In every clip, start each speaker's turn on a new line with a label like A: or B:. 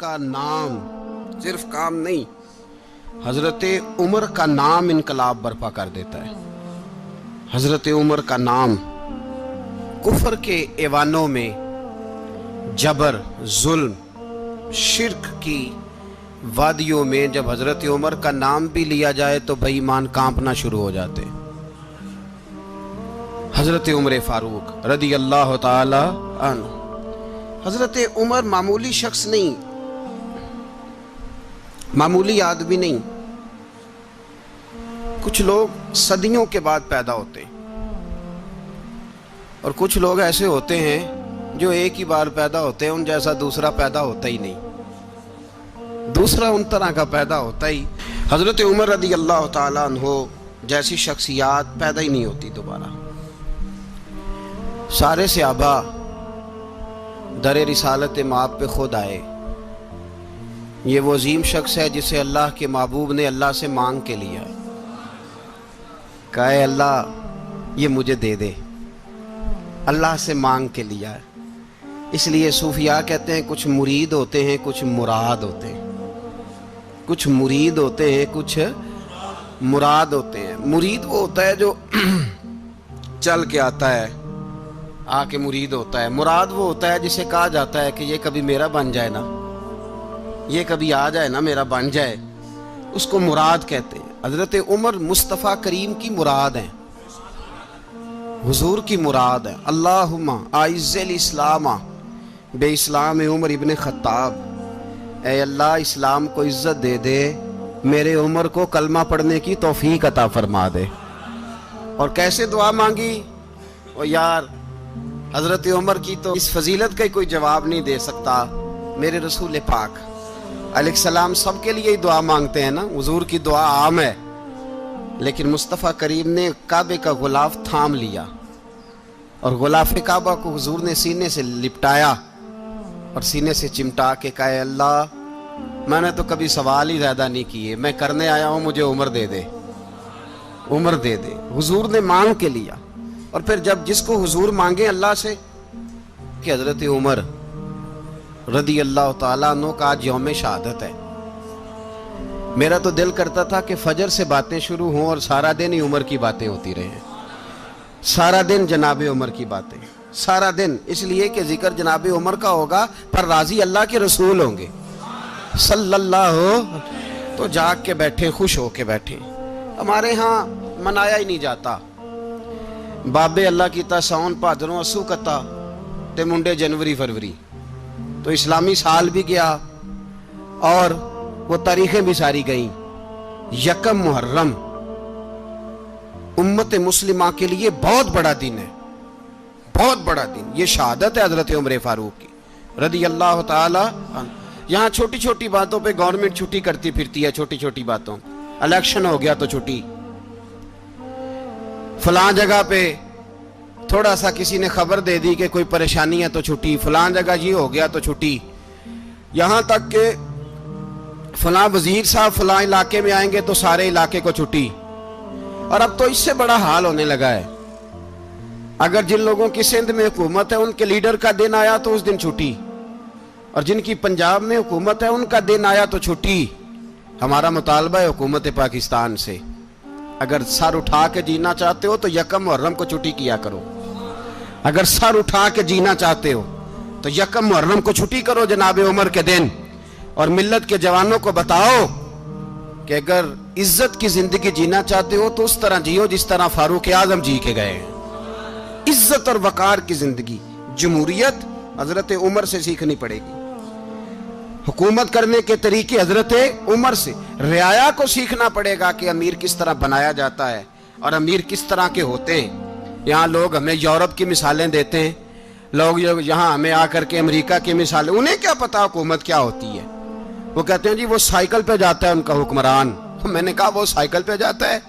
A: کا نام صرف کام نہیں، حضرت عمر کا نام انقلاب برپا کر دیتا ہے۔ حضرت عمر کا نام کفر کے ایوانوں میں جبر، ظلم، شرک کی وادیوں میں جب حضرت عمر کا نام بھی لیا جائے تو بے ایمان کانپنا شروع ہو جاتے۔ حضرت عمر فاروق رضی اللہ تعالی عنہ، حضرت عمر معمولی شخص نہیں، معمولی آدمی نہیں۔ کچھ لوگ صدیوں کے بعد پیدا ہوتے ہیں اور کچھ لوگ ایسے ہوتے ہیں جو ایک ہی بار پیدا ہوتے ہیں، ان جیسا دوسرا پیدا ہوتا ہی نہیں، دوسرا ان طرح کا پیدا ہوتا ہی۔ حضرت عمر رضی اللہ تعالیٰ عنہ جیسی شخصیات پیدا ہی نہیں ہوتی دوبارہ۔ سارے صحابہ در رسالت مآب پہ خود آئے۔ یہ وہ عظیم شخص ہے جسے اللہ کے محبوب نے اللہ سے مانگ کے لیا، کہا اے اللہ یہ مجھے دے دے، اللہ سے مانگ کے لیا ہے۔ اس لیے صوفیاء کہتے ہیں کچھ مرید ہوتے ہیں، کچھ مراد ہوتے ہیں، کچھ مرید ہوتے ہیں، کچھ مراد ہوتے ہیں۔ مرید وہ ہوتا ہے جو چل کے آتا ہے، آ کے مرید ہوتا ہے۔ مراد وہ ہوتا ہے جسے کہا جاتا ہے کہ یہ کبھی میرا بن جائے نا، یہ کبھی آ جائے نا، میرا بن جائے، اس کو مراد کہتے ہیں۔ حضرت عمر مصطفیٰ کریم کی مراد ہیں، حضور کی مراد ہے۔ اللہم اعز الاسلام بے اسلام عمر ابن خطاب، اے اللہ اسلام کو عزت دے دے، میرے عمر کو کلمہ پڑھنے کی توفیق عطا فرما دے۔ اور کیسے دعا مانگی؟ او یار حضرت عمر کی تو اس فضیلت کا کوئی جواب نہیں دے سکتا، میرے رسول پاک علیہ السلام سب کے لیے ہی دعا مانگتے ہیں نا، حضور کی دعا عام ہے، لیکن مصطفیٰ کریم نے کعبے کا غلاف تھام لیا اور غلاف کعبہ کو حضور نے سینے سے لپٹایا اور سینے سے چمٹا کے کہا اے اللہ میں نے تو کبھی سوال ہی زیادہ نہیں کیے، میں کرنے آیا ہوں، مجھے عمر دے دے، عمر دے دے۔ حضور نے مانگ کے لیا۔ اور پھر جب جس کو حضور مانگے اللہ سے کہ حضرت عمر رضی اللہ تعالیٰ عنہ کا آج یوم شہادت ہے، میرا تو دل کرتا تھا کہ فجر سے باتیں شروع ہوں اور سارا دن ہی عمر کی باتیں ہوتی رہیں، سارا دن جناب عمر کی باتیں، سارا دن، اس لیے کہ ذکر جناب عمر کا ہوگا پر راضی اللہ کے رسول ہوں گے صلی اللہ، تو جاگ کے بیٹھے، خوش ہو کے بیٹھے۔ ہمارے ہاں منایا ہی نہیں جاتا، بابے اللہ کیتا ساؤن بھادروں اسو کتا تے منڈے جنوری فروری، تو اسلامی سال بھی گیا اور وہ تاریخیں بھی ساری گئیں۔ یکم محرم امت مسلمہ کے لیے بہت بڑا دن ہے، بہت بڑا دن، یہ شہادت ہے حضرت عمر فاروق کی رضی اللہ تعالی عنہ۔ یہاں چھوٹی چھوٹی باتوں پہ گورنمنٹ چھٹی کرتی پھرتی ہے، چھوٹی چھوٹی باتوں، الیکشن ہو گیا تو چھٹی، فلاں جگہ پہ تھوڑا سا کسی نے خبر دے دی کہ کوئی پریشانی ہے تو چھٹی، فلاں جگہ یہ ہو گیا تو چھٹی، یہاں تک کہ فلاں وزیر صاحب فلاں علاقے میں آئیں گے تو سارے علاقے کو چھٹی۔ اور اب تو اس سے بڑا حال ہونے لگا ہے، اگر جن لوگوں کی سندھ میں حکومت ہے ان کے لیڈر کا دن آیا تو اس دن چھٹی، اور جن کی پنجاب میں حکومت ہے ان کا دن آیا تو چھٹی۔ ہمارا مطالبہ ہے حکومت پاکستان سے، اگر سر اٹھا کے جینا چاہتے ہو تو یکم محرم کو چھٹی کیا کرو، اگر سر اٹھا کے جینا چاہتے ہو تو یکم محرم کو چھٹی کرو جناب عمر کے دن، اور ملت کے جوانوں کو بتاؤ کہ اگر عزت کی زندگی جینا چاہتے ہو تو اس طرح جیو جس طرح فاروق اعظم جی کے گئے ہیں، عزت اور وقار کی زندگی۔ جمہوریت حضرت عمر سے سیکھنی پڑے گی، حکومت کرنے کے طریقے حضرت عمر سے، رعایا کو سیکھنا پڑے گا کہ امیر کس طرح بنایا جاتا ہے اور امیر کس طرح کے ہوتے ہیں۔ یہاں لوگ ہمیں یورپ کی مثالیں دیتے ہیں، لوگ یہاں ہمیں آ کر کے امریکہ کی مثالیں، انہیں کیا پتا حکومت کیا ہوتی ہے؟ وہ کہتے ہیں جی وہ سائیکل پہ جاتا ہے ان کا حکمران۔ میں نے کہا وہ سائیکل پہ جاتا ہے؟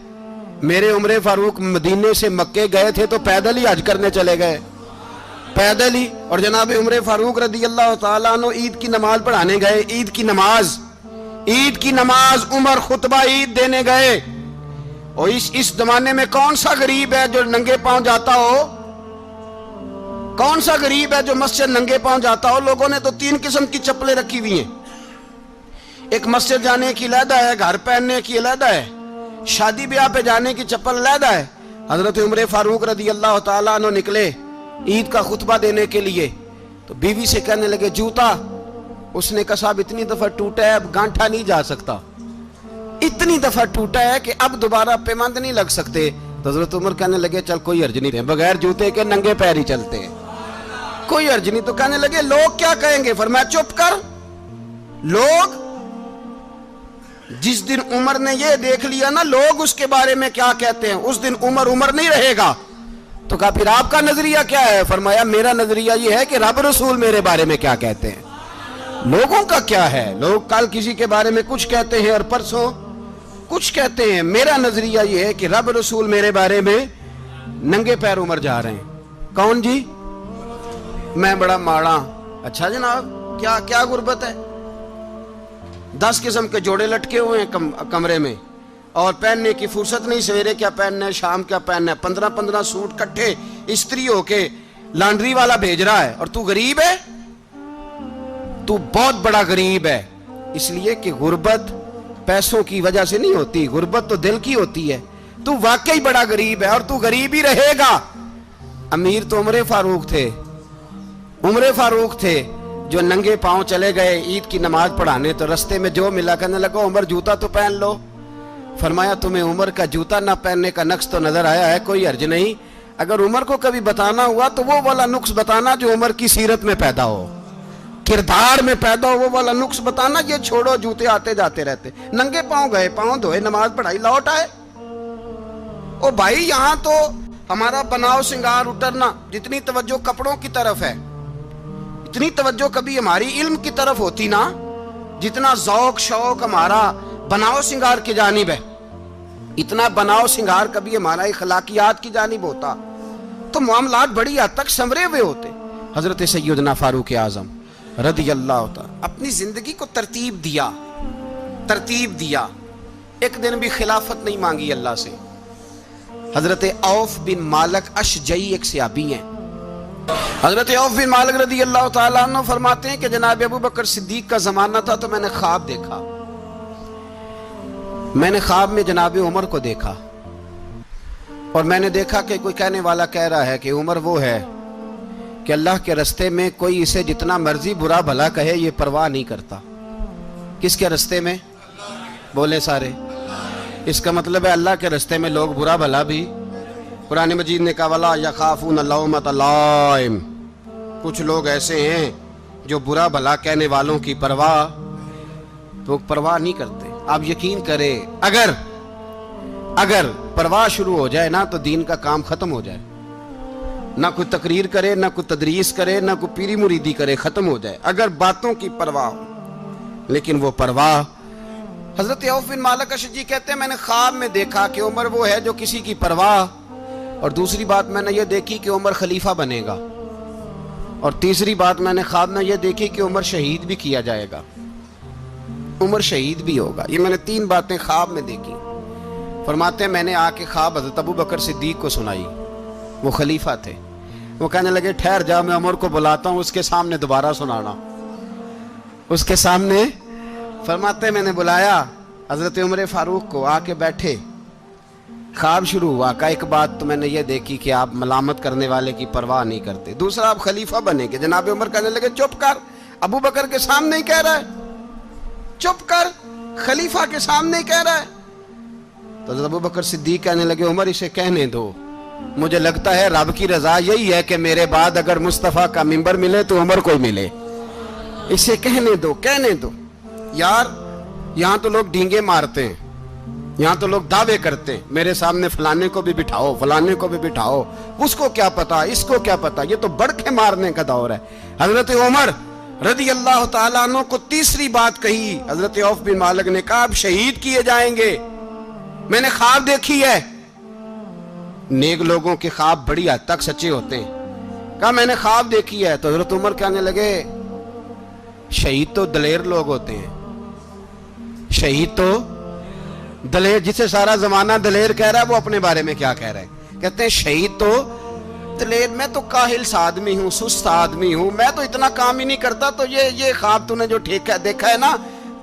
A: میرے عمر فاروق مدینے سے مکے گئے تھے تو پیدل ہی حج کرنے چلے گئے، پیدل ہی۔ اور جناب عمر فاروق رضی اللہ تعالیٰ عنہ عید کی نماز پڑھانے گئے، عید کی نماز عمر خطبہ عید دینے گئے۔ اور اس زمانے میں کون سا غریب ہے جو ننگے پاؤں جاتا ہو؟ کون سا غریب ہے جو مسجد ننگے پاؤں جاتا ہو؟ لوگوں نے تو 3 قسم کی چپلیں رکھی ہوئی ہیں، ایک مسجد جانے کی علیحدہ ہے، گھر پہننے کی علیحدہ ہے، شادی بیاہ پہ جانے کی چپل علیحدہ ہے۔ حضرت عمر فاروق رضی اللہ تعالیٰ عنہ نکلے عید کا خطبہ دینے کے لیے، تو بیوی سے کہنے لگے جوتا، اس نے کہا صاحب اتنی دفعہ ٹوٹا ہے، اب گانٹھا نہیں جا سکتا، اتنی دفعہ ٹوٹا ہے کہ اب دوبارہ پیمند نہیں لگ سکتے۔ تو حضرت عمر کہنے لگے چل کوئی حرج نہیں، بغیر جوتے کے ننگے پیر ہی چلتے ہیں، کوئی حرج نہیں۔ تو کہنے لگے لوگ کیا کہیں گے؟ فرمایا چپ کر، لوگ جس دن عمر نے یہ دیکھ لیا نا لوگ اس کے بارے میں کیا کہتے ہیں، اس دن عمر عمر نہیں رہے گا۔ تو کہا پھر آپ کا نظریہ کیا ہے؟ فرمایا میرا نظریہ یہ ہے کہ رب رسول میرے بارے میں کیا کہتے ہیں، لوگوں کا کیا ہے؟ لوگ کل کسی کے بارے میں کچھ کہتے ہیں اور پرسوں کچھ کہتے ہیں، میرا نظریہ یہ ہے کہ رب رسول میرے بارے میں ننگے پیر عمر جا رہے ہیں۔ کون جی؟ میں بڑا ماڑا۔ اچھا جناب، کیا کیا غربت ہے؟ 10 قسم کے جوڑے لٹکے ہوئے ہیں کمرے میں، اور پہننے کی فرصت نہیں، سویرے کیا پہننا ہے، شام کیا پہننا ہے، 15 سوٹ کٹھے استری ہو کے لانڈری والا بھیج رہا ہے، اور تو غریب ہے، تو بہت بڑا غریب ہے۔ اس لیے کہ غربت پیسوں کی وجہ سے نہیں ہوتی، غربت تو دل کی ہوتی ہے۔ تو واقعی بڑا غریب ہے اور تو غریب ہی رہے گا۔ امیر تو عمر فاروق تھے، عمر فاروق تھے جو ننگے پاؤں چلے گئے عید کی نماز پڑھانے، تو رستے میں جو ملا کہنے لگا عمر جوتا تو پہن لو۔ فرمایا تمہیں عمر کا جوتا نہ پہننے کا نقص تو نظر آیا ہے، کوئی حرج نہیں، اگر عمر کو کبھی بتانا ہوا تو وہ والا نقص بتانا جو عمر کی سیرت میں پیدا ہو، کردار میں پیدا ہو، وہ والا نقص بتانا، یہ چھوڑو جوتے آتے جاتے رہتے۔ ننگے پاؤں گئے، پاؤں دھوئے، نماز پڑھائی، لوٹ آئے۔ او بھائی یہاں تو ہمارا بناؤ سنگار اترنا، جتنی توجہ کپڑوں کی طرف ہے اتنی توجہ کبھی ہماری علم کی طرف ہوتی نا، جتنا ذوق شوق ہمارا بناؤ سنگار کی جانب ہے، اتنا بناؤ سنگار کبھی ہمارا اخلاقیات کی جانب ہوتا تو معاملات بڑی حد تک سنورے ہوئے ہوتے۔ حضرت سیدنا فاروق اعظم رضی اللہ تعالی اپنی زندگی کو ترتیب دیا۔ ایک دن بھی خلافت نہیں مانگی اللہ سے۔ حضرت عوف بن مالک اشجعی ایک صحابی ہیں، حضرت عوف بن مالک رضی اللہ تعالیٰ عنہ فرماتے ہیں کہ جناب ابو بکر صدیق کا زمانہ تھا تو میں نے خواب دیکھا، میں نے خواب میں جناب عمر کو دیکھا، اور میں نے دیکھا کہ کوئی کہنے والا کہہ رہا ہے کہ عمر وہ ہے کہ اللہ کے رستے میں کوئی اسے جتنا مرضی برا بھلا کہے یہ پرواہ نہیں کرتا۔ کس کے رستے میں؟ بولے سارے۔ اس کا مطلب ہے اللہ کے رستے میں لوگ برا بھلا بھی، قرآن مجید نے کہا وَلَا يَخَافُونَ لَوْمَةَ لَائِمٍ، کچھ لوگ ایسے ہیں جو برا بھلا کہنے والوں کی پرواہ نہیں کرتے۔ آپ یقین کریں اگر پرواہ شروع ہو جائے نا تو دین کا کام ختم ہو جائے، نہ کوئی تقریر کرے، نہ کوئی تدریس کرے، نہ کوئی پیری مریدی کرے، ختم ہو جائے اگر باتوں کی پرواہ ہو۔ لیکن وہ پرواہ، حضرت عوف بن مالک اشجعی کہتے ہیں میں نے خواب میں دیکھا کہ عمر وہ ہے جو کسی کی پرواہ، اور دوسری بات میں نے یہ دیکھی کہ عمر خلیفہ بنے گا، اور تیسری بات میں نے خواب میں یہ دیکھی کہ عمر شہید بھی کیا جائے گا، عمر شہید بھی ہوگا۔ یہ میں نے 3 باتیں خواب میں دیکھی۔ فرماتے ہیں میں نے آ کے خواب حضرت ابو بکر صدیق کو سنائی، وہ خلیفہ تھے، وہ کہنے لگے ٹھہر جا، میں عمر کو بلاتا ہوں، اس کے سامنے دوبارہ سنانا، اس کے سامنے۔ فرماتے ہیں میں نے بلایا حضرت عمر فاروق کو، آ کے بیٹھے، خواب شروع ہوا۔ کہ ایک بات تو میں نے یہ دیکھی کہ آپ ملامت کرنے والے کی پرواہ نہیں کرتے، دوسرا آپ خلیفہ بنے گے۔ جناب عمر کہنے لگے چپ کر، ابو بکر کے سامنے ہی کہہ رہا ہے، چپ کر، خلیفہ کے سامنے ہی کہہ رہا ہے۔ تو حضرت ابو بکر صدیق کہنے لگے عمر اسے کہنے دو، مجھے لگتا ہے رب کی رضا یہی ہے کہ میرے بعد اگر مصطفیٰ کا منبر ملے تو عمر کو ہی ملے، اسے کہنے دو۔ یار یہاں تو لوگ ڈینگے مارتے ہیں، یہاں تو لوگ دعوے کرتے ہیں میرے سامنے فلانے کو بھی بٹھاؤ، فلانے کو بھی بٹھاؤ، اس کو کیا پتا، اس کو کیا پتا، یہ تو بڑکے مارنے کا دور ہے۔ حضرت عمر رضی اللہ تعالیٰ عنہ کو تیسری بات کہی، حضرت عوف بن مالک نے کہا آپ شہید کیے جائیں گے، میں نے خواب دیکھی ہے۔ نیک لوگوں کے خواب بڑی حد تک سچے ہوتے ہیں۔ کہا میں نے خواب دیکھی ہے۔ تو حضرت عمر کہنے لگے شہید تو دلیر لوگ ہوتے ہیں، شہید تو دلیر، جسے سارا زمانہ دلیر کہہ رہا ہے وہ اپنے بارے میں کیا کہہ رہے ہیں؟ کہتے ہیں شہید تو دلیر، میں تو کاہل سا آدمی ہوں، سست آدمی ہوں، میں تو اتنا کام ہی نہیں کرتا، تو یہ خواب تو نے جو دیکھا ہے نا،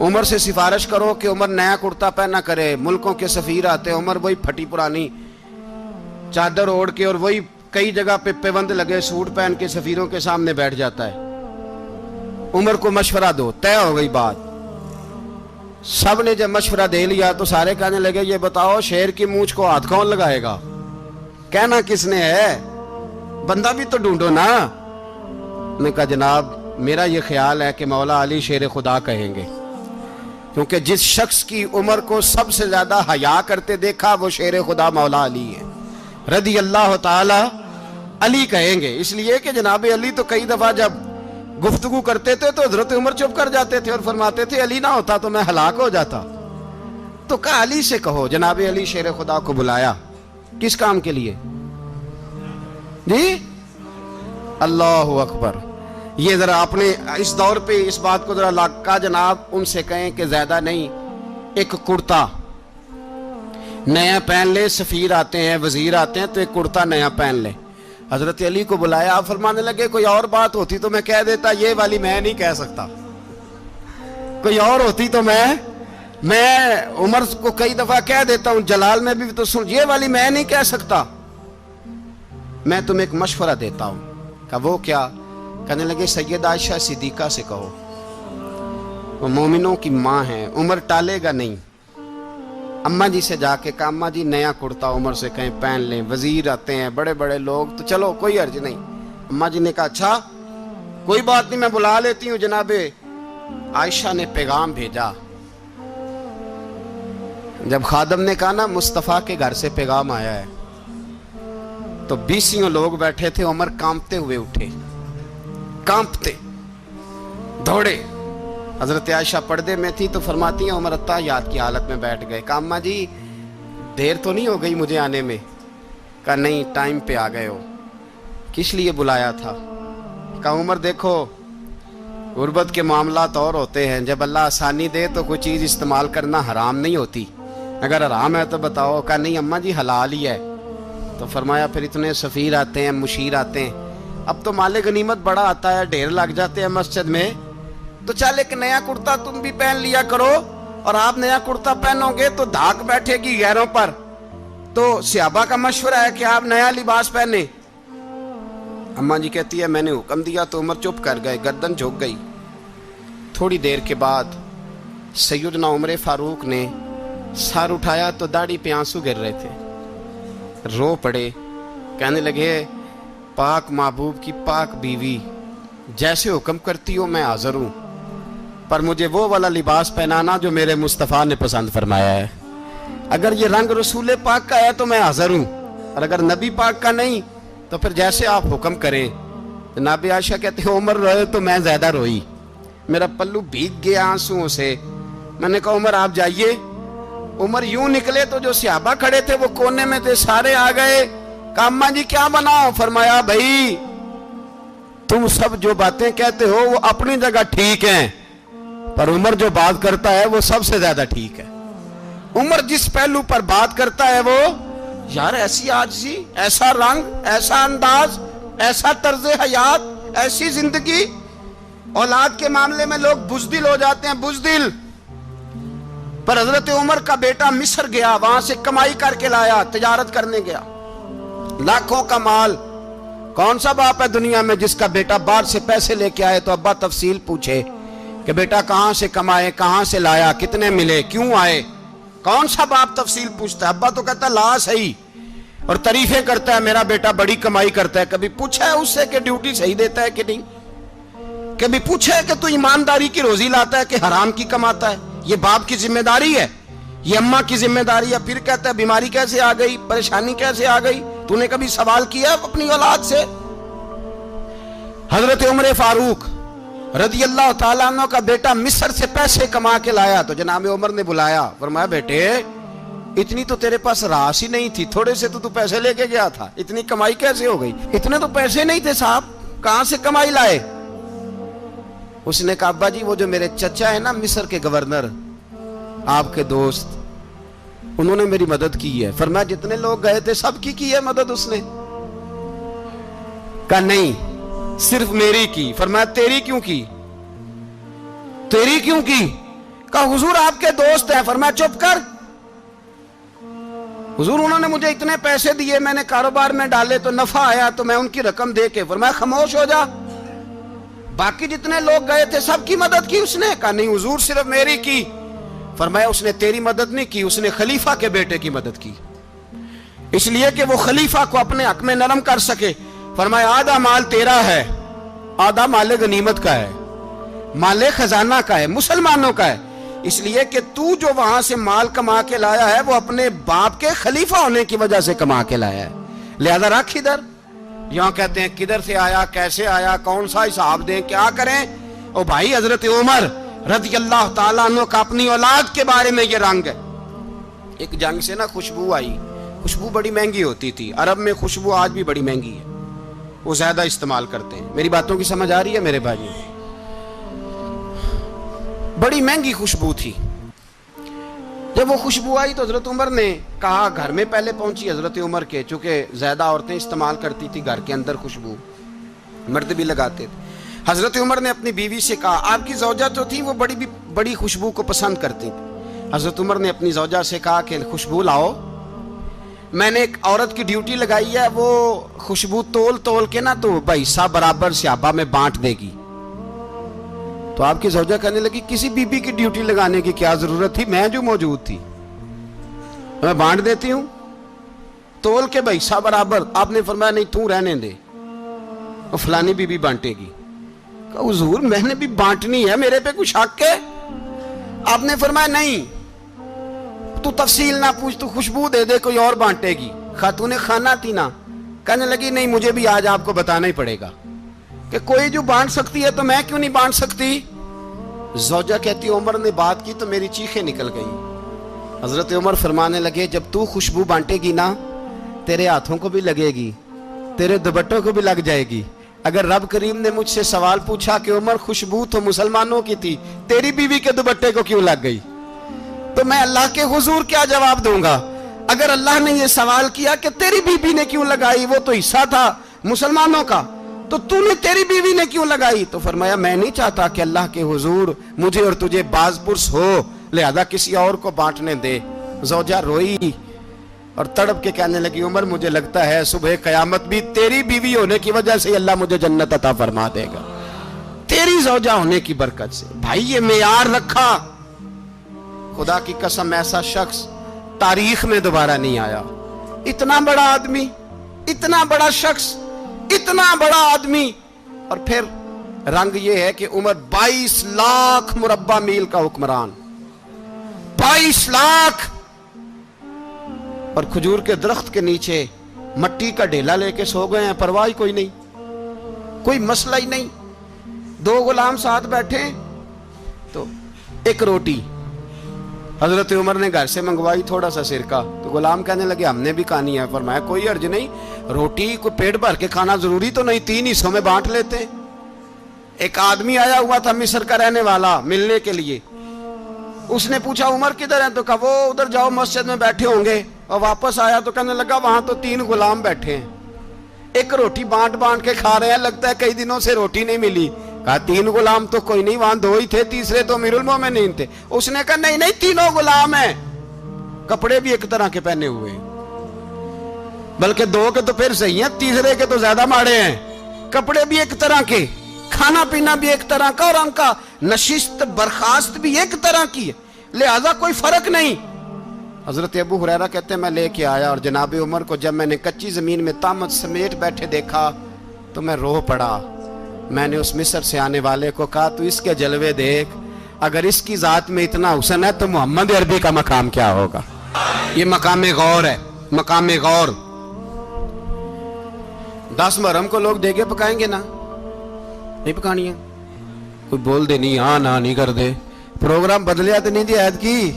A: عمر سے سفارش کرو کہ عمر نیا کرتا پہنا کرے. ملکوں کے سفیر آتے, عمر وہی پھٹی پرانی چادر اوڑھ کے اور وہی کئی جگہ پہ پیوند لگے سوٹ پہن کے سفیروں کے سامنے بیٹھ جاتا ہے. عمر کو مشورہ دو, طے ہو گئی بات. سب نے جب مشورہ دے لیا تو سارے کہنے لگے یہ بتاؤ شیر کی مونچھ کو ہاتھ کون لگائے گا, کہنا کس نے ہے, بندہ بھی تو ڈھونڈو نا. نے کہا جناب میرا یہ خیال ہے کہ مولا علی شیر خدا کہیں گے, کیونکہ جس شخص کی عمر کو سب سے زیادہ حیا کرتے دیکھا وہ شیر خدا مولا علی ہے رضی اللہ تعالی علی کہیں گے. اس لیے کہ جناب علی تو کئی دفعہ جب گفتگو کرتے تھے تو حضرت عمر چپ کر جاتے تھے اور فرماتے تھے علی نہ ہوتا تو میں ہلاک ہو جاتا. تو کہا علی سے کہو. جناب علی شیر خدا کو بلایا, کس کام کے لیے جی؟ اللہ اکبر. یہ ذرا اپنے اس دور پہ اس بات کو ذرا لاکا جناب ان سے کہیں کہ زیادہ نہیں, ایک کرتا نیا پہن لے. سفیر آتے ہیں, وزیر آتے ہیں تو ایک کرتا نیا پہن لے. حضرت علی کو بلایا, آپ فرمانے لگے کوئی اور بات ہوتی تو میں کہہ دیتا, یہ والی میں نہیں کہہ سکتا. کوئی اور ہوتی تو میں عمر کو کئی دفعہ کہہ دیتا ہوں, جلال میں بھی تو سن, یہ والی میں نہیں کہہ سکتا. میں تمہیں ایک مشورہ دیتا ہوں. کہا وہ کیا؟ کہنے لگے سید عائشہ صدیقہ سے کہو, وہ مومنوں کی ماں ہیں, عمر ٹالے گا نہیں. اماں جی سے جا کے کہا اماں جی نیا کرتا عمر سے کہیں پہن لیں, وزیر آتے ہیں بڑے بڑے لوگ تو چلو کوئی حرج نہیں. اماں جی نے کہا اچھا کوئی بات نہیں میں بلا لیتی ہوں. جناب عائشہ نے پیغام بھیجا. جب خادم نے کہا نا مصطفیٰ کے گھر سے پیغام آیا ہے, تو 20 لوگ بیٹھے تھے. عمر کانپتے ہوئے اٹھے, کانپتے دوڑے. حضرت عائشہ پردے میں تھی تو فرماتی ہیں عمر اتحیات کی حالت میں بیٹھ گئے. کہا اماں جی دیر تو نہیں ہو گئی مجھے آنے میں؟ کہا نہیں ٹائم پہ آ گئے ہو. کس لیے بلایا تھا؟ کہا عمر دیکھو غربت کے معاملات اور ہوتے ہیں, جب اللہ آسانی دے تو کوئی چیز استعمال کرنا حرام نہیں ہوتی, اگر حرام ہے تو بتاؤ. کہا نہیں اماں جی حلال ہی ہے. تو فرمایا پھر اتنے سفیر آتے ہیں, مشیر آتے ہیں, اب تو مال غنیمت بڑا آتا ہے, ڈھیر لگ جاتے ہیں مسجد میں, تو چل ایک نیا کرتا تم بھی پہن لیا کرو. اور آپ نیا کرتا پہنو گے تو دھاک بیٹھے گی غیروں پر. تو صحابہ کا مشورہ ہے کہ آپ نیا لباس پہنے. اماں جی کہتی ہے میں نے حکم دیا تو عمر چپ کر گئے, گردن جھک گئی. تھوڑی دیر کے بعد سیدنا عمر فاروق نے سر اٹھایا تو داڑھی پہ آنسو گر رہے تھے, رو پڑے. کہنے لگے پاک محبوب کی پاک بیوی جیسے حکم کرتی ہو میں حاضر ہوں, پر مجھے وہ والا لباس پہنانا جو میرے مصطفیٰ نے پسند فرمایا ہے. اگر یہ رنگ رسول پاک کا ہے تو میں حاضر ہوں, اور اگر نبی پاک کا نہیں تو پھر جیسے آپ حکم کریں. جناب عائشہ کہتے ہیں عمر روئے تو میں زیادہ روئی, میرا پلو بھیگ گیا آنسوؤں سے. میں نے کہا عمر آپ جائیے. عمر یوں نکلے تو جو صحابہ کھڑے تھے وہ کونے میں تھے, سارے آ گئے. کہا اماں جی کیا بناؤ؟ فرمایا بھائی تم سب جو باتیں کہتے ہو وہ اپنی جگہ ٹھیک ہیں, پر عمر جو بات کرتا ہے وہ سب سے زیادہ ٹھیک ہے. عمر جس پہلو پر بات کرتا ہے وہ یار ایسی عاجزی, ایسا رنگ, ایسا انداز, ایسا طرز حیات, ایسی زندگی. اولاد کے معاملے میں لوگ بزدل ہو جاتے ہیں, بزدل. پر حضرت عمر کا بیٹا مصر گیا, وہاں سے کمائی کر کے لایا, تجارت کرنے گیا, لاکھوں کا مال. کون سا باپ ہے دنیا میں جس کا بیٹا باہر سے پیسے لے کے آئے تو ابا تفصیل پوچھے کہ بیٹا کہاں سے کمائے, کہاں سے لایا, کتنے ملے, کیوں آئے؟ کون سا باپ تفصیل پوچھتا ہے؟ ابا تو کہتا ہے لا صحیح, اور تعریفیں کرتا ہے میرا بیٹا بڑی کمائی کرتا ہے. کبھی پوچھا ہے اس سے کہ ڈیوٹی صحیح دیتا ہے کہ نہیں؟ کبھی پوچھا ہے کہ تو ایمانداری کی روزی لاتا ہے کہ حرام کی کماتا ہے؟ یہ باپ کی ذمہ داری ہے, یہ اماں کی ذمہ داری ہے. پھر کہتا ہے بیماری کیسے آ گئی, پریشانی کیسے آ گئی؟ تو نے کبھی سوال کیا اپنی اولاد سے؟ حضرت عمر فاروق رضی اللہ تعالیٰ عنہ کا بیٹا مصر سے پیسے کما کے لایا تو جناب عمر نے بلایا, فرمایا بیٹے اتنی تو تیرے پاس راس ہی نہیں تھی, تھوڑے سے تو پیسے لے کے گیا تھا, اتنی کمائی کیسے ہو گئی؟ اتنے تو پیسے نہیں تھے صاحب, کہاں سے کمائی لائے؟ اس نے کہا ابا جی وہ جو میرے چچا ہے نا مصر کے گورنر, آپ کے دوست, انہوں نے میری مدد کی ہے. فرمایا جتنے لوگ گئے تھے سب کی ہے مدد اس نے؟ کہا نہیں صرف میری کی. فرمایا تیری کیوں کی؟ تیری کیوں کی؟ کہا حضور آپ کے دوست ہیں. فرمایا چپ کر. حضور انہوں نے مجھے اتنے پیسے دیے, میں نے کاروبار میں ڈالے تو نفع آیا تو میں ان کی رقم دے کے. فرمایا خاموش ہو جا. باقی جتنے لوگ گئے تھے سب کی مدد کی اس نے؟ کہا نہیں حضور صرف میری کی. فرمایا اس نے تیری مدد نہیں کی, اس نے خلیفہ کے بیٹے کی مدد کی, اس لیے کہ وہ خلیفہ کو اپنے حق میں نرم کر سکے. فرمایا آدھا مال تیرا ہے, آدھا مال غنیمت کا ہے, مال خزانہ کا ہے, مسلمانوں کا ہے, اس لیے کہ تو جو وہاں سے مال کما کے لایا ہے وہ اپنے باپ کے خلیفہ ہونے کی وجہ سے کما کے لایا ہے, لہذا رکھ ادھر. یہاں کہتے ہیں کدھر سے آیا, کیسے آیا, کون سا حساب دیں, کیا کریں. او بھائی حضرت عمر رضی اللہ تعالیٰ عنہ کا اپنی اولاد کے بارے میں یہ رنگ ہے. ایک جنگ سے نا خوشبو آئی, خوشبو بڑی مہنگی ہوتی تھی, عرب میں خوشبو آج بھی بڑی مہنگی ہے, وہ زیادہ استعمال کرتے ہیں. میری باتوں کی سمجھ آ رہی ہے میرے بھائیوں؟ بڑی مہنگی خوشبو تھی. جب وہ خوشبو آئی تو حضرت عمر نے کہا, گھر میں پہلے پہنچی حضرت عمر کے, چونکہ زیادہ عورتیں استعمال کرتی تھی گھر کے اندر خوشبو, مرد بھی لگاتے تھے. حضرت عمر نے اپنی بیوی سے کہا, آپ کی زوجہ تو تھی وہ بڑی خوشبو کو پسند کرتی تھی. حضرت عمر نے اپنی زوجہ سے کہا کہ خوشبو لاؤ, میں نے ایک عورت کی ڈیوٹی لگائی ہے, وہ خوشبو تول کے نا تو حصہ برابر صحابہ میں بانٹ دے گی. تو آپ کی زوجہ کہنے لگی کسی بی بی کی ڈیوٹی لگانے کی کیا ضرورت تھی, میں جو موجود تھی میں بانٹ دیتی ہوں تول کے حصہ برابر. آپ نے فرمایا نہیں تو رہنے دے, اور فلانی بی بی بانٹے گی. کہا حضور میں نے بھی بانٹنی ہے, میرے پہ کچھ حق ہے؟ آپ نے فرمایا نہیں, تو تفصیل نہ پوچھ, تو خوشبو دے دے, کوئی اور بانٹے گی. خاتون خانہ تھی نا, کہنے لگی نہیں مجھے بھی آج آپ کو بتانا ہی پڑے گا کہ کوئی جو بانٹ سکتی ہے تو میں کیوں نہیں بانٹ سکتی. زوجہ کہتی عمر نے بات کی تو میری چیخیں نکل گئی. حضرت عمر فرمانے لگے جب تو خوشبو بانٹے گی نا تیرے ہاتھوں کو بھی لگے گی, تیرے دوپٹوں کو بھی لگ جائے گی. اگر رب کریم نے مجھ سے سوال پوچھا کہ عمر خوشبو تو مسلمانوں کی تھی, تیری بیوی کے دوپٹے کو کیوں لگ گئی, تو میں اللہ کے حضور کیا جواب دوں گا؟ اگر اللہ نے یہ سوال کیا کہ تیری بیوی نے کیوں لگائی, وہ تو حصہ تھا مسلمانوں کا, تو تو نے تیری بیوی نے کیوں لگائی؟ تو فرمایا میں نہیں چاہتا کہ اللہ کے حضور مجھے اور تجھے باز پرس ہو, لہذا کسی اور کو بانٹنے دے. زوجہ روئی اور تڑپ کے کہنے لگی عمر مجھے لگتا ہے صبح قیامت بھی تیری بیوی ہونے کی وجہ سے اللہ مجھے جنت عطا فرما دے گا, تیری زوجہ ہونے کی برکت سے. بھائی یہ معیار رکھا, خدا کی قسم ایسا شخص تاریخ میں دوبارہ نہیں آیا. اتنا بڑا آدمی, اتنا بڑا شخص, اتنا بڑا آدمی, اور پھر رنگ یہ ہے کہ عمر 22 لاکھ مربع میل کا حکمران, 22 لاکھ, اور کھجور کے درخت کے نیچے مٹی کا ڈھیلا لے کے سو گئے ہیں, پرواہ کوئی نہیں, کوئی مسئلہ ہی نہیں. 2 غلام ساتھ بیٹھے تو ایک روٹی حضرت عمر نے گھر سے منگوائی, تھوڑا سا سرکہ, تو غلام کہنے لگے ہم نے بھی کھانی ہے. فرمایا کوئی حرج نہیں, روٹی کو پیٹ بھر کے کھانا ضروری تو نہیں, 3 حصوں میں بانٹ لیتے ہیں. ایک آدمی آیا ہوا تھا مصر کا رہنے والا ملنے کے لیے, اس نے پوچھا عمر کدھر ہیں, تو کہا وہ ادھر جاؤ مسجد میں بیٹھے ہوں گے. اور واپس آیا تو کہنے لگا وہاں تو 3 غلام بیٹھے ہیں, ایک روٹی بانٹ کے کھا رہے ہیں, لگتا ہے کئی دنوں سے روٹی نہیں ملی. کہا 3 غلام تو کوئی نہیں, وہاں 2 ہی تھے, تیسرے تو امیر المومنین تھے. اس نے کہا نہیں 3 غلام ہیں, کپڑے بھی ایک طرح کے پہنے ہوئے, بلکہ 2 کے تو پھر صحیح ہیں, تیسرے کے تو زیادہ ماڑے ہیں. کپڑے بھی ایک طرح کے, کھانا پینا بھی ایک طرح کا, اور ان کا نشست برخاست بھی ایک طرح کی ہے, لہذا کوئی فرق نہیں. حضرت ابو ہریرہ کہتے ہیں میں لے کے آیا, اور جناب عمر کو جب میں نے کچی زمین میں تامت سمیٹ بیٹھے دیکھا تو میں رو پڑا. میں نے اس مصر سے آنے والے کو کہا تو اس کے جلوے دیکھ, اگر اس کی ذات میں اتنا حسن ہے تو محمد عربی کا مقام کیا ہوگا. یہ مقام غور ہے, مقام غور. 10 محرم کو لوگ دیگے پکائیں گے نا, نہیں پکانی ہے, کوئی بول دے نہیں, ہاں نہ نہیں کر دے, پروگرام بدلیا تو نہیں دی عید کی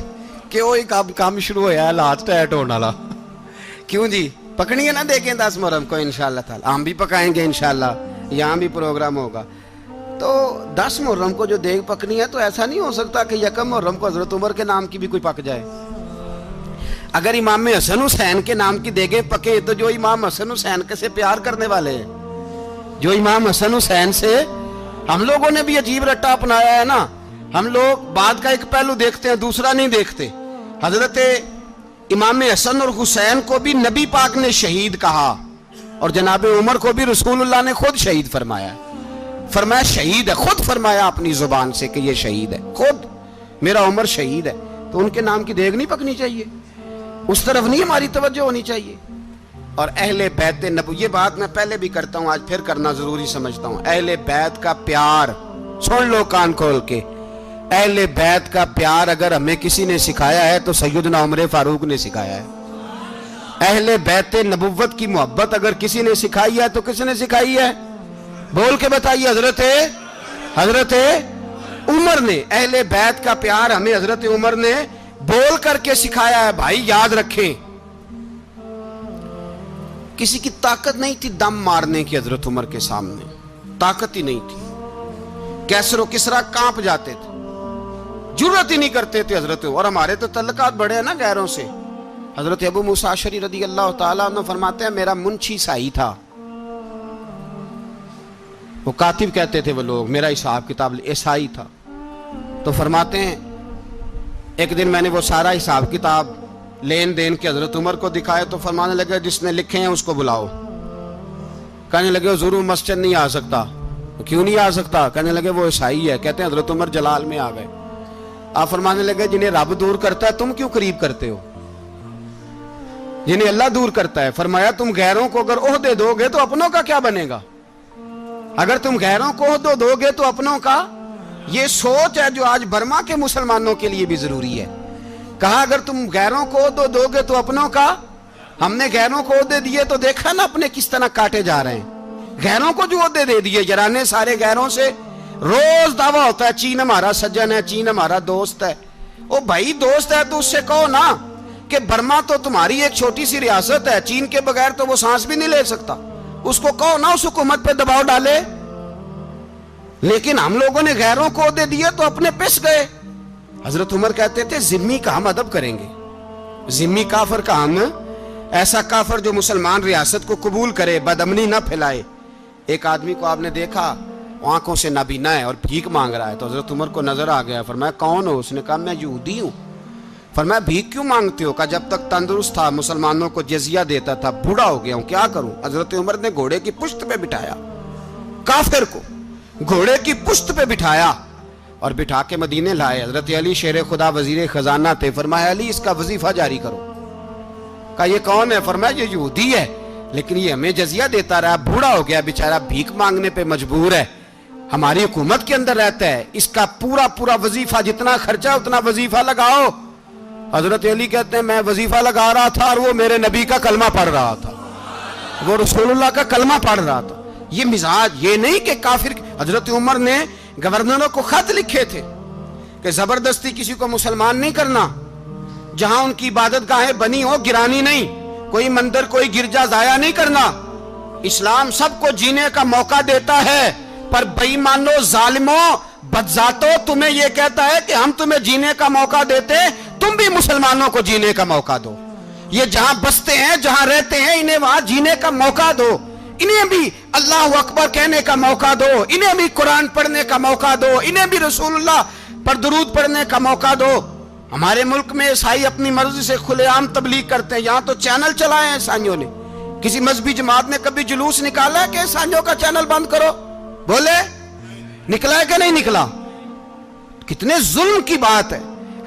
A: کہ وہ ایک کام شروع ہویا ہے لات ٹیٹ ہونے والا. کیوں جی, پکنی ہے نا دیکھیں 10 محرم کو انشاءاللہ تعالی, ہم بھی پکائیں گے انشاءاللہ, یہاں بھی پروگرام ہوگا. تو 10 محرم کو جو دیگ پکنی ہے تو ایسا نہیں ہو سکتا کہ 1 محرم کو حضرت عمر کے نام کی بھی کوئی پک جائے. اگر امام حسن حسین کے نام کی دیگیں پکے تو جو امام حسن حسین کے سے پیار کرنے والے ہیں, جو امام حسن حسین سے, ہم لوگوں نے بھی عجیب رٹا اپنایا ہے نا, ہم لوگ بات کا ایک پہلو دیکھتے ہیں، دوسرا نہیں دیکھتے۔ حضرت امام حسن اور حسین کو بھی نبی پاک نے شہید کہا، اور جناب عمر کو بھی رسول اللہ نے خود شہید فرمایا، فرمایا شہید ہے، خود فرمایا اپنی زبان سے کہ یہ شہید ہے، خود میرا عمر شہید ہے۔ تو ان کے نام کی دیگ نہیں پکنی چاہیے، اس طرف نہیں ہماری توجہ ہونی چاہیے۔ اور اہل بیت نبوت، یہ بات میں پہلے بھی کرتا ہوں، آج پھر کرنا ضروری سمجھتا ہوں، اہل بیت کا پیار سن لو کان کھول کے، اہل بیت کا پیار اگر ہمیں کسی نے سکھایا ہے تو سیدنا عمر فاروق نے سکھایا ہے۔ اہل بیت نبوت کی محبت اگر کسی نے سکھائی ہے تو کس نے سکھائی ہے؟ بول کے بتائیے، حضرت عمر نے۔ اہل بیت کا پیار ہمیں حضرت عمر نے بول کر کے سکھایا ہے۔ بھائی یاد رکھیں، کسی کی طاقت نہیں تھی دم مارنے کی حضرت عمر کے سامنے، طاقت ہی نہیں تھی۔ کیسر و کسرا کانپ جاتے تھے، جرأت ہی نہیں کرتے تھے حضرت۔ اور ہمارے تو تعلقات بڑے ہیں نا غیروں سے۔ حضرت ابو موسیٰ اشعری رضی اللہ تعالیٰ عنہ فرماتے ہیں میرا منشی سائی تھا، وہ کاتب کہتے تھے وہ لوگ، میرا حساب کتاب عیسائی تھا۔ تو فرماتے ہیں ایک دن میں نے وہ سارا حساب کتاب لین دین کے حضرت عمر کو دکھائے تو فرمانے لگے جس نے لکھے ہیں اس کو بلاؤ۔ کہنے لگے حضور مسجد نہیں آ سکتا۔ کیوں نہیں آ سکتا؟ کہنے لگے وہ عیسائی ہے۔ کہتے ہیں حضرت عمر جلال میں آ گئے۔ آپ فرمانے لگے جنہیں رب دور کرتا ہے تم کیوں قریب کرتے ہو؟ جنہیں اللہ دور کرتا ہے۔ فرمایا تم غیروں کو اگر عہدے دو گے تو اپنوں کا کیا بنے گا؟ اگر تم غیروں کو عہدے دو گے تو اپنوں کا۔ یہ سوچ ہے جو آج برما کے مسلمانوں کے لیے بھی ضروری ہے۔ کہا اگر تم غیروں کو عہدے دو گے تو اپنوں کا۔ ہم نے غیروں کو عہدے دیے تو دیکھا نا اپنے کس طرح کاٹے جا رہے ہیں۔ غیروں کو جو عہدے دے دیے یارانے سارے غیروں سے، روز دعویٰ ہوتا ہے چین ہمارا سجن ہے، چین ہمارا دوست ہے۔ او بھائی دوست ہے تو اس سے کہو نا کہ برما تو تمہاری ایک چھوٹی سی ریاست ہے، چین کے بغیر تو وہ سانس بھی نہیں لے سکتا۔ اس کو کہو نا اس حکومت پہ دباؤ ڈالے۔ لیکن ہم لوگوں نے غیروں کو عہدے دیے تو اپنے پس گئے۔ حضرت عمر کہتے تھے ذمہ کا ہم ادب کریں گے، ذمہ کافر کا ہم، ایسا کافر جو مسلمان ریاست کو قبول کرے، بدامنی نہ پھیلائے۔ ایک آدمی کو آپ نے دیکھا آنکھوں سے نابینا ہے اور بھیک مانگ رہا ہے، تو حضرت عمر کو نظر آ گیا۔ فرمایا کون ہو؟ اس نے کہا میں یہودی ہوں۔ فرمایا بھیک کیوں مانگتے ہو؟ کہا جب تک تندرست تھا مسلمانوں کو جزیہ دیتا تھا، بوڑھا ہو گیا ہوں کیا کروں؟ حضرت عمر نے گھوڑے کی پشت پہ بٹھایا، کافر کو گھوڑے کی پشت پہ بٹھایا اور بٹھا کے مدینے لائے۔ حضرت علی شیر خدا وزیر خزانہ تھے۔ فرمایا علی اس کا وظیفہ جاری کرو۔ کہا یہ کون ہے؟ فرمایا یہ یہودی ہے لیکن یہ ہمیں جزیہ دیتا رہا، بوڑھا ہو گیا بیچارہ، بھیک مانگنے پہ مجبور ہے، ہماری حکومت کے اندر رہتا ہے، اس کا پورا وظیفہ جتنا خرچہ اتنا وظیفہ لگاؤ۔ حضرت علی کہتے ہیں میں وظیفہ لگا رہا تھا اور وہ میرے نبی کا کلمہ پڑھ رہا تھا، وہ رسول اللہ کا کلمہ پڑھ رہا تھا۔ یہ مزاج، یہ نہیں کہ کافر۔ حضرت عمر نے گورنروں کو خط لکھے تھے کہ زبردستی کسی کو مسلمان نہیں کرنا، جہاں ان کی عبادت گاہیں بنی ہو گرانی نہیں، کوئی مندر کوئی گرجا ضائع نہیں کرنا۔ اسلام سب کو جینے کا موقع دیتا ہے، پر بے ایمانوں، ظالموں، بدذاتوں تمہیں یہ کہتا ہے کہ ہم تمہیں جینے کا موقع دیتے، تم بھی مسلمانوں کو جینے کا موقع دو۔ یہ جہاں بستے ہیں جہاں رہتے ہیں انہیں وہاں جینے کا موقع دو، انہیں بھی اللہ اکبر کہنے کا موقع دو، انہیں بھی قرآن پڑھنے کا موقع دو، انہیں بھی رسول اللہ پر درود پڑھنے کا موقع دو۔ ہمارے ملک میں عیسائی اپنی مرضی سے کھلے عام تبلیغ کرتے ہیں، یہاں تو چینل چلائے ہیں عیسائیوں نے۔ کسی مذہبی جماعت نے کبھی جلوس نکالا ہے کہ عیسائیوں کا چینل بند کرو؟ بولے نکلا ہے کہ نہیں نکلا؟ کتنے ظلم کی بات ہے۔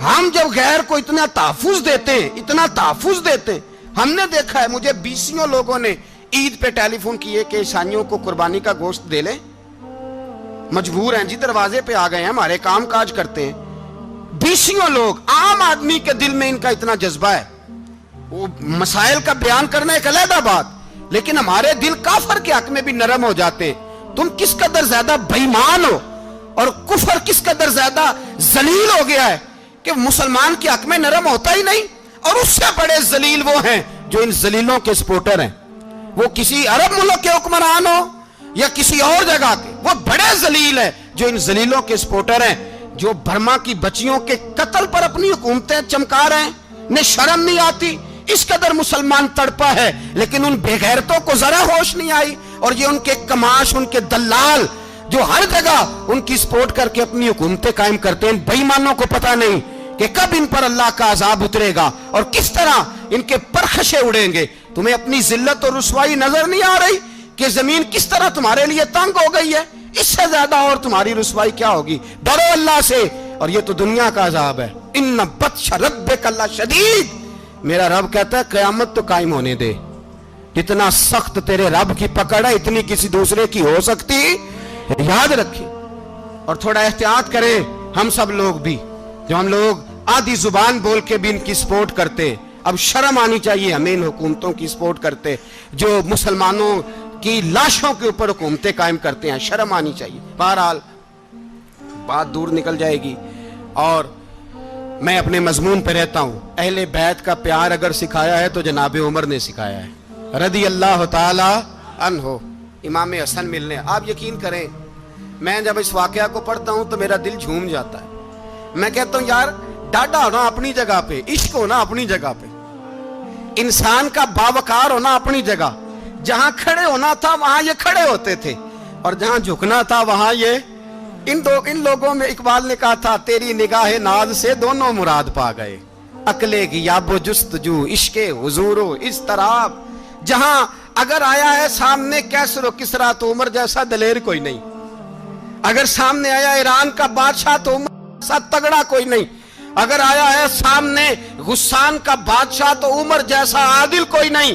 A: ہم جب غیر کو اتنا تحفظ دیتے ہیں، اتنا تحفظ دیتے ہیں، ہم نے دیکھا ہے مجھے بیسیوں لوگوں نے عید پہ ٹیلی فون کیے کہ عیسائیوں کو قربانی کا گوشت دے لیں، مجبور ہیں جی، دروازے پہ آ گئے ہیں، ہمارے کام کاج کرتے ہیں۔ بیسیوں لوگ، عام آدمی کے دل میں ان کا اتنا جذبہ ہے، وہ مسائل کا بیان کرنا ایک علیحدہ بات، لیکن ہمارے دل کافر کے حق میں بھی نرم ہو جاتے ہیں۔ تم کس قدر زیادہ بے ایمان ہو اور کفر کس قدر زیادہ ذلیل ہو گیا ہے کہ مسلمان کے حق میں نرم ہوتا ہی نہیں۔ اور اس سے بڑے ذلیل وہ ہیں جو ان ذلیلوں کے سپورٹر ہیں، وہ کسی عرب ملک کے حکمران ہو یا کسی اور جگہ کے، وہ بڑے ذلیل ہیں جو ان ذلیلوں کے سپورٹر ہیں، جو برما کی بچیوں کے قتل پر اپنی حکومتیں چمکا رہے ہیں، انہیں شرم نہیں آتی۔ اس قدر مسلمان تڑپا ہے لیکن ان بے غیرتوں کو ذرا ہوش نہیں آئی، اور یہ ان کے کماش، ان کے دلال جو ہر جگہ ان کی سپورٹ کر کے اپنی حکومتیں قائم کرتے ہیں. بےایمانوں کو پتہ نہیں کہ کب ان پر اللہ کا عذاب اترے گا اور کس طرح ان کے پرخشے اڑیں گے. تمہیں اپنی ذلت اور رسوائی نظر نہیں آ رہی کہ زمین کس طرح تمہارے لیے تنگ ہو گئی ہے؟ اس سے زیادہ اور تمہاری رسوائی کیا ہوگی؟ ڈرو اللہ سے. اور یہ تو دنیا کا عذاب ہے. ان بطش ربک لشدید. میرا رب کہتا ہے قیامت تو قائم ہونے دے. جتنا سخت تیرے رب کی پکڑ ہے اتنی کسی دوسرے کی ہو سکتی. یاد رکھیں اور تھوڑا احتیاط کریں ہم سب لوگ بھی، جو ہم لوگ آدھی زبان بول کے بھی ان کی سپورٹ کرتے. اب شرم آنی چاہیے ہمیں ان حکومتوں کی سپورٹ کرتے جو مسلمانوں کی لاشوں کے اوپر حکومتیں قائم کرتے ہیں. شرم آنی چاہیے. بہرحال بات دور نکل جائے گی اور میں اپنے مضمون پہ رہتا ہوں. اہل بیت کا پیار اگر سکھایا ہے تو جناب عمر نے سکھایا ہے رضی اللہ تعالی عنہ. امام حسن ملنے، آپ یقین کریں میں جب اس واقعہ کو پڑھتا ہوں تو میرا دل جھوم جاتا ہے. میں کہتا ہوں یار ڈاڈا ہونا اپنی جگہ پہ، عشق ہونا اپنی جگہ پہ، انسان کا باوقار ہونا اپنی جگہ. جہاں کھڑے ہونا تھا وہاں یہ کھڑے ہوتے تھے اور جہاں جھکنا تھا وہاں یہ ان لوگوں میں اقبال نے کہا تھا تیری نگاہ ناز سے دونوں مراد پا گئے. عقلِ غیاب و جستجو، عشق حضور و اضطراب. جہاں اگر آیا ہے سامنے کیسر و کسرا تو عمر جیسا دلیر کوئی نہیں. اگر سامنے آیا ایران کا بادشاہ تو عمر جیسا تگڑا کوئی نہیں. اگر آیا ہے سامنے غسان کا بادشاہ تو عمر جیسا عادل کوئی نہیں.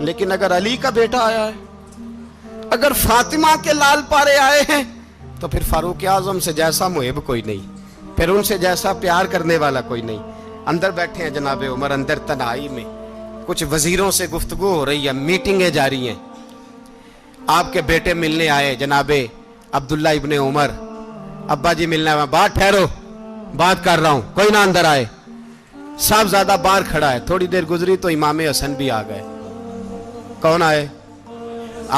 A: لیکن اگر علی کا بیٹا آیا ہے، اگر فاطمہ کے لال پارے آئے ہیں تو پھر فاروق اعظم سے جیسا محب کوئی نہیں، پھر ان سے جیسا پیار کرنے والا کوئی نہیں. اندر بیٹھے ہیں جناب عمر، اندر تنہائی میں کچھ وزیروں سے گفتگو ہو رہی ہے، میٹنگیں جاری ہیں. آپ کے بیٹے ملنے آئے جناب عبداللہ ابن عمر. ابا جی ملنا ہے. بات ٹھہرو، بات کر رہا ہوں، کوئی نہ اندر آئے. صاحب زیادہ باہر کھڑا ہے. تھوڑی دیر گزری تو امام حسن بھی آ گئے. کون آئے؟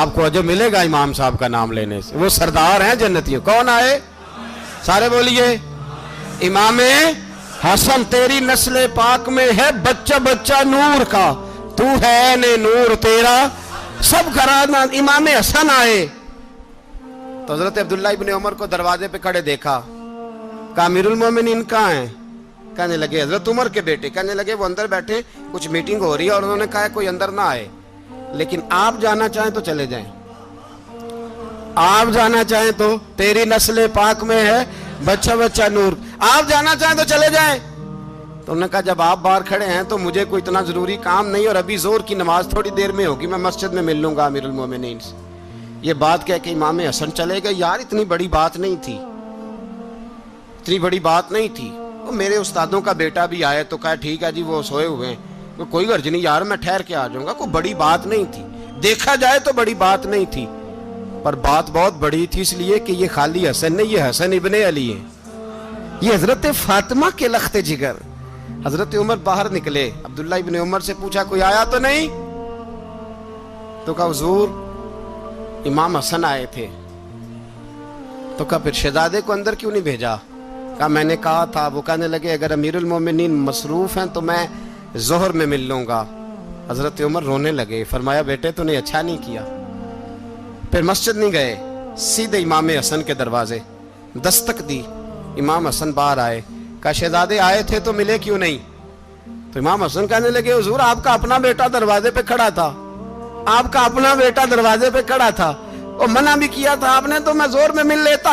A: آپ کو جو ملے گا امام صاحب کا نام لینے سے، وہ سردار ہیں جنتیوں. کون آئے؟ سارے بولیے. امام حسن تیری نسل پاک میں ہے بچہ بچہ نور کا، تو ہے نے نور تیرا سب گھرانہ. امام حسن آئے تو حضرت عبداللہ ابن عمر کو دروازے پہ کھڑے دیکھا. کہا امیر المومنین کہاں ہیں؟ کہنے لگے حضرت عمر کے بیٹے. کہنے لگے وہ اندر بیٹھے، کچھ میٹنگ ہو رہی ہے اور انہوں نے کہا کوئی اندر نہ آئے، لیکن آپ جانا چاہیں تو چلے جائیں. آپ جانا چاہیں تو تیری نسل پاک میں ہے بچہ بچہ نور، آپ جانا چاہیں تو چلے جائیں. تو انہوں نے کہا جب آپ باہر کھڑے ہیں تو مجھے کوئی اتنا ضروری کام نہیں، اور ابھی زور کی نماز تھوڑی دیر میں ہوگی، میں مسجد میں مل لوں گا امیر المومنین سے. یہ بات کہہ کہ امام حسن چلے گئے. یار اتنی بڑی بات نہیں تھی، اتنی بڑی بات نہیں تھی. وہ میرے استادوں کا بیٹا بھی آئے تو کہا ٹھیک ہے جی وہ سوئے ہوئے ہیں، کوئی غرض نہیں یار میں ٹھہر کے آ جاؤں گا. کوئی بڑی بات نہیں تھی، دیکھا جائے تو بڑی بات نہیں تھی، پر بات بہت بڑی تھی اس لیے کہ یہ خالی حسن نہیں، یہ حسن ابن علی ہے، یہ حضرت فاطمہ کے لخت جگر. حضرت عمر باہر نکلے. عبداللہ ابن عمر سے پوچھا کوئی آیا تو نہیں؟ تو کہا حضور امام حسن آئے تھے. تو کہا پھر شہزادے کو اندر کیوں نہیں بھیجا؟ کہا میں نے کہا تھا. وہ کہنے لگے اگر امیر المومنین مصروف ہیں تو میں ظہر میں مل لوں گا. حضرت عمر رونے لگے. فرمایا بیٹے تو نے اچھا نہیں کیا. پھر مسجد نہیں گئے، سیدھے امام حسن کے دروازے دستک دی. امام حسن باہر آئے. کہا شہزادے آئے تھے تو ملے کیوں نہیں؟ تو امام حسن کہنے لگے حضور آپ کا اپنا بیٹا دروازے پہ کھڑا تھا، آپ کا اپنا بیٹا دروازے پہ کھڑا تھا، اور منع بھی کیا تھا آپ نے تو میں زور میں مل لیتا.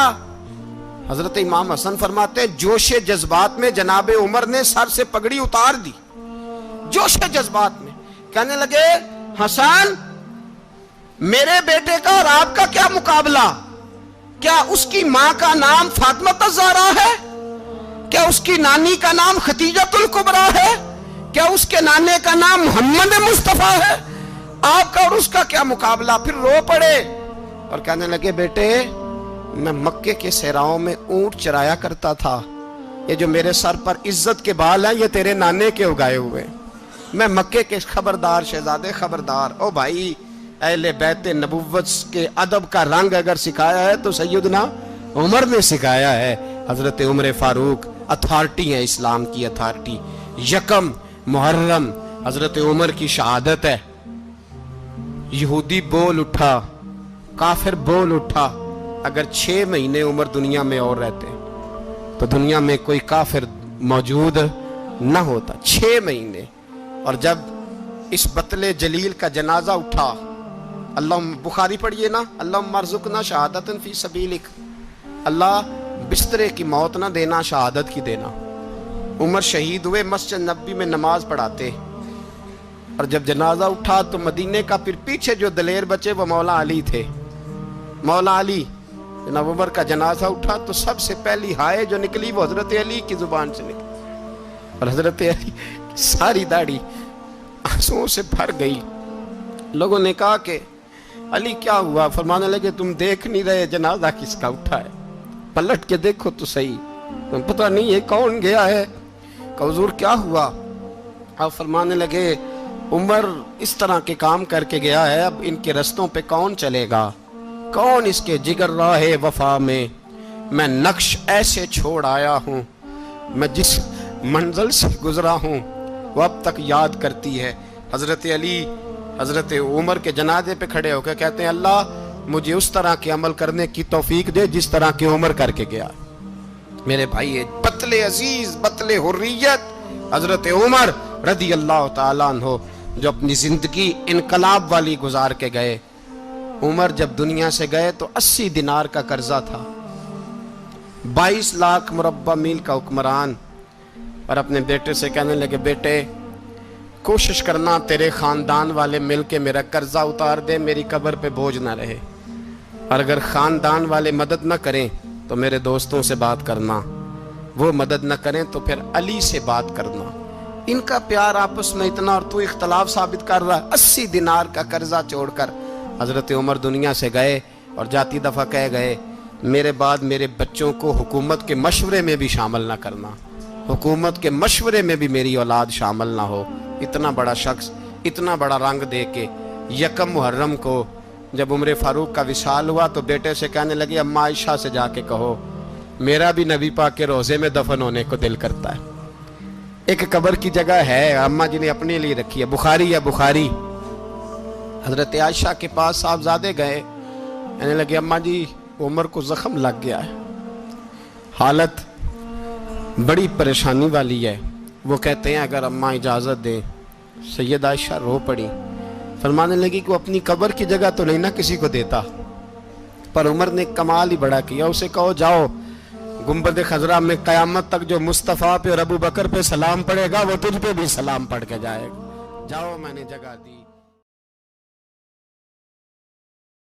A: حضرت امام حسن فرماتے جوش جذبات میں جناب عمر نے سر سے پگڑی اتار دی. جوش جذبات میں کہنے لگے حسن میرے بیٹے کا اور آپ کا کیا مقابلہ؟ کیا اس کی ماں کا نام فاطمہ الزہرا ہے؟ کیا اس کی نانی کا نام خدیجۃ الکبریٰ ہے؟ کیا اس کے نانے کا نام محمد مصطفیٰ ہے؟ آپ کا اور اس کا کیا مقابلہ؟ پھر رو پڑے اور کہنے لگے بیٹے میں مکے کے صحراؤں میں اونٹ چرایا کرتا تھا، یہ جو میرے سر پر عزت کے بال ہیں یہ تیرے نانے کے اگائے ہوئے. میں مکے کے خبردار شہزادے خبردار. او بھائی اہل بیت نبوت کے ادب کا رنگ اگر سکھایا ہے تو سیدنا عمر نے سکھایا ہے. حضرت عمر فاروق اتھارٹی ہے، اسلام کی اتھارٹی. یکم محرم حضرت عمر کی شہادت ہے. یہودی بول اٹھا، کافر بول اٹھا، اگر 6 مہینے عمر دنیا میں اور رہتے تو دنیا میں کوئی کافر موجود نہ ہوتا. 6 مہینے. اور جب اس بطل جلیل کا جنازہ اٹھا، اللہ بخاری پڑھیے نا، اللہم ارزقنا شہادۃ فی سبیلک، اللہ بسترے کی موت نہ دینا، شہادت کی دینا. عمر شہید ہوئے، مسجد نبوی میں نماز پڑھاتے، اور جب جنازہ اٹھا تو مدینے کا پھر پیچھے جو دلیر بچے وہ مولا علی تھے. مولا علی، جناب عمر کا جنازہ اٹھا تو سب سے پہلی ہائے جو نکلی وہ حضرت علی کی زبان سے نکلی، اور حضرت علی ساری داڑھی آنسوؤں سے بھر گئی. لوگوں نے کہا کہ علی کیا ہوا؟ فرمانے لگے تم دیکھ نہیں رہے جنازہ کس کا اٹھا ہے؟ پلٹ کے دیکھو تو صحیح، تم پتہ نہیں یہ کون گیا ہے؟ کہ حضور کیا ہوا؟ آپ فرمانے لگے عمر اس طرح کے کام کر کے گیا ہے، اب ان کے رستوں پہ کون چلے گا؟ کون اس کے جگر راہ وفا میں نقش ایسے چھوڑ آیا ہوں، میں جس منزل سے گزرا ہوں وہ اب تک یاد کرتی ہے. حضرت علی حضرت عمر کے جنازے پہ کھڑے ہو کے کہتے ہیں اللہ مجھے اس طرح کے عمل کرنے کی توفیق دے جس طرح کی عمر کر کے گیا. میرے بھائی، بطل عزیز، بطل حریت حضرت عمر رضی اللہ تعالیٰ عنہ، جو اپنی زندگی انقلاب والی گزار کے گئے. عمر جب دنیا سے گئے تو 80 دینار کا قرضہ تھا، 22 لاکھ مربع میل کا حکمران. اور اپنے بیٹے سے کہنے لگے بیٹے کوشش کرنا تیرے خاندان والے مل کے میرا قرضہ اتار دے، میری قبر پہ بوجھ نہ رہے، اور اگر خاندان والے مدد نہ کریں تو میرے دوستوں سے بات کرنا، وہ مدد نہ کریں تو پھر علی سے بات کرنا. ان کا پیار آپس میں اتنا، اور تو اختلاف ثابت کر رہا. 80 دینار کا قرضہ چھوڑ کر حضرت عمر دنیا سے گئے، اور جاتی دفعہ کہہ گئے میرے بعد میرے بچوں کو حکومت کے مشورے میں بھی شامل نہ کرنا، حکومت کے مشورے میں بھی میری اولاد شامل نہ ہو. اتنا بڑا شخص اتنا بڑا رنگ دے کے 1 محرم کو جب عمر فاروق کا وصال ہوا تو بیٹے سے کہنے لگے اماں عائشہ سے جا کے کہو میرا بھی نبی پاک کے روضے میں دفن ہونے کو دل کرتا ہے. ایک قبر کی جگہ ہے اماں جی نے اپنے لیے رکھی ہے، بخاری ہے بخاری. حضرت عائشہ کے پاس صاحبزادے گئے، کہنے لگے اماں جی عمر کو زخم لگ گیا ہے، حالت بڑی پریشانی والی ہے. وہ کہتے ہیں اگر اماں اجازت دیں. سید عائشہ رو پڑی، فرمانے لگی کہ وہ اپنی قبر کی جگہ تو نہیں نہ کسی کو دیتا، پر عمر نے کمال ہی بڑا کیا. اسے کہو جاؤ گنبد خضرا میں قیامت تک جو مصطفیٰ پہ اور ابو بکر پہ سلام پڑے گا وہ تجھ پہ بھی سلام پڑھ کے جائے گا. جاؤ میں نے جگہ دی.